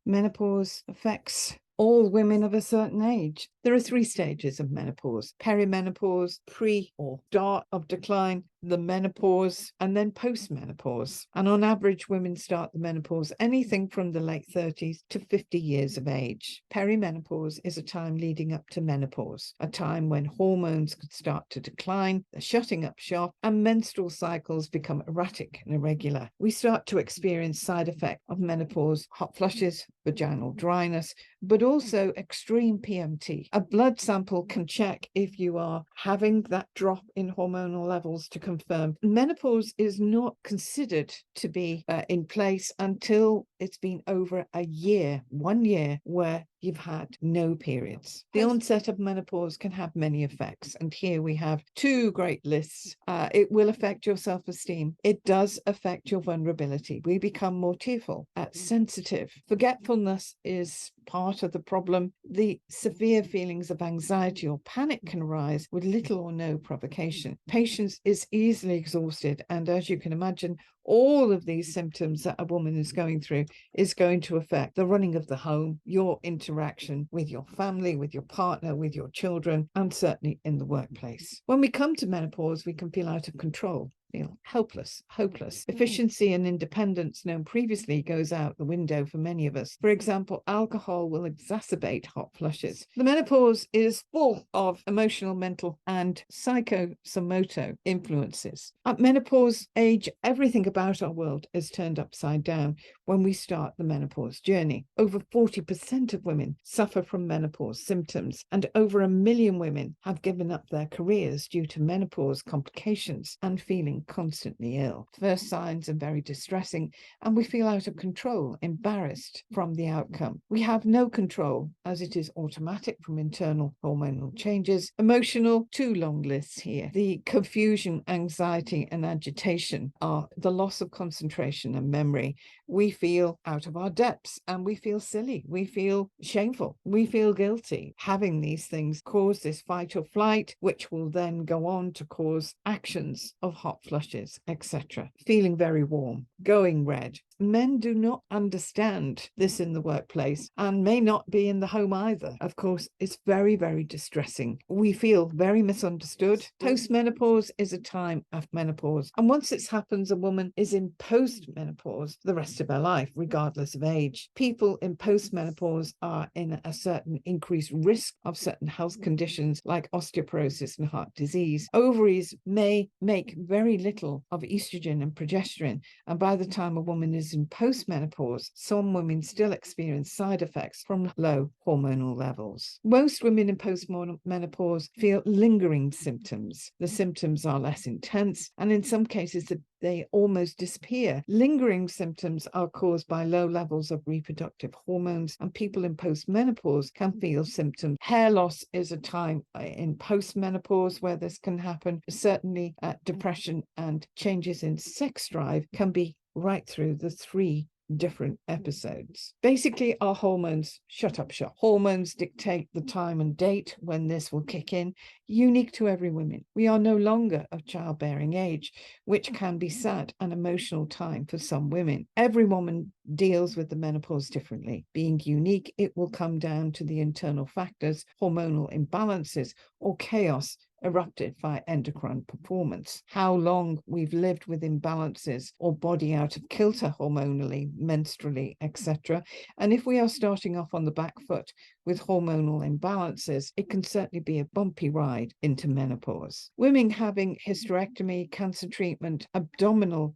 Menopause affects all women of a certain age. There are 3 stages of menopause: perimenopause, pre or start of decline, the menopause, and then postmenopause. And on average, women start the menopause anything from the late 30s to 50 years of age. Perimenopause is a time leading up to menopause, a time when hormones could start to decline, they're shutting up shop, and menstrual cycles become erratic and irregular. We start to experience side effects of menopause: hot flushes, vaginal dryness, but also extreme PMT. A blood sample can check if you are having that drop in hormonal levels to confirm. Menopause is not considered to be in place until it's been over a year, 1 year, where you've had no periods. The onset of menopause can have many effects, and here we have 2 great lists. It will affect your self-esteem. It does affect your vulnerability. We become more tearful, sensitive. Forgetfulness is part of the problem. The severe feelings of anxiety or panic can arise with little or no provocation. Patience is easily exhausted, and as you can imagine, all of these symptoms that a woman is going through is going to affect the running of the home, your interaction with your family, with your partner, with your children, and certainly in the workplace. When we come to menopause, we can feel out of control, feel helpless, hopeless. Efficiency and independence known previously goes out the window for many of us. For example, alcohol will exacerbate hot flushes. The menopause is full of emotional, mental, and psychosomatic influences. At menopause age, everything about our world is turned upside down when we start the menopause journey. Over 40% of women suffer from menopause symptoms, and over 1 million women have given up their careers due to menopause complications and feeling constantly ill. First signs are very distressing, and we feel out of control, embarrassed from the outcome. We have no control, as it is automatic from internal hormonal changes. Emotional, 2 long lists here. The confusion, anxiety, and agitation are the loss of concentration and memory. We feel out of our depths, and we feel silly. We feel shameful. We feel guilty. Having these things cause this fight or flight, which will then go on to cause actions of hot flushes, etc. Feeling very warm, going red. Men do not understand this in the workplace and may not be in the home either. Of course, it's very, very distressing. We feel very misunderstood. Postmenopause is a time of menopause, and once it happens, a woman is in postmenopause the rest of her life, regardless of age. People in postmenopause are in a certain increased risk of certain health conditions like osteoporosis and heart disease. Ovaries may make very little of estrogen and progesterone, and by the time a woman is in postmenopause, some women still experience side effects from low hormonal levels. Most women in postmenopause feel lingering symptoms. The symptoms are less intense, and in some cases they almost disappear. Lingering symptoms are caused by low levels of reproductive hormones, and people in postmenopause can feel symptoms. Hair loss is a time in postmenopause where this can happen. Certainly, depression and changes in sex drive can be right through the 3 different episodes. Basically, our hormones shut up shop. Hormones dictate the time and date when this will kick in, unique to every woman. We are no longer of childbearing age, which can be sad and emotional time for some women. Every woman deals with the menopause differently. Being unique, it will come down to the internal factors, hormonal imbalances, or chaos erupted by endocrine performance. How long we've lived with imbalances or body out of kilter hormonally, menstrually, etc. And if we are starting off on the back foot with hormonal imbalances, it can certainly be a bumpy ride into menopause. Women having hysterectomy, cancer treatment, abnormal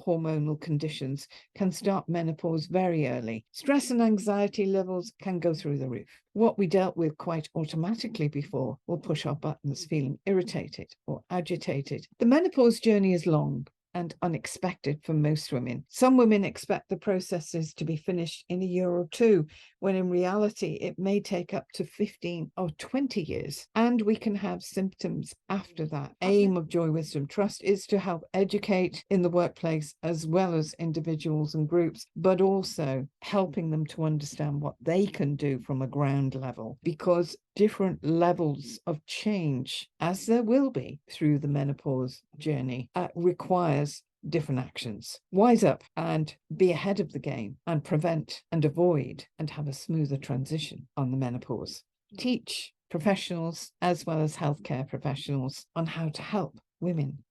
hormonal conditions can start menopause very early. Stress and anxiety levels can go through the roof. What we dealt with quite automatically before will push our buttons, feeling irritated or agitated. The menopause journey is long and unexpected for most women. Some women expect the processes to be finished in a year or 2, when in reality it may take up to 15 or 20 years, and we can have symptoms after that. Aim of Joy Wisdom Trust is to help educate in the workplace as well as individuals and groups, but also helping them to understand what they can do from a ground level, because different levels of change, as there will be through the menopause journey, requires different actions. Wise up and be ahead of the game and prevent and avoid and have a smoother transition on the menopause. Teach professionals as well as healthcare professionals on how to help women.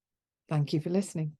Thank you for listening.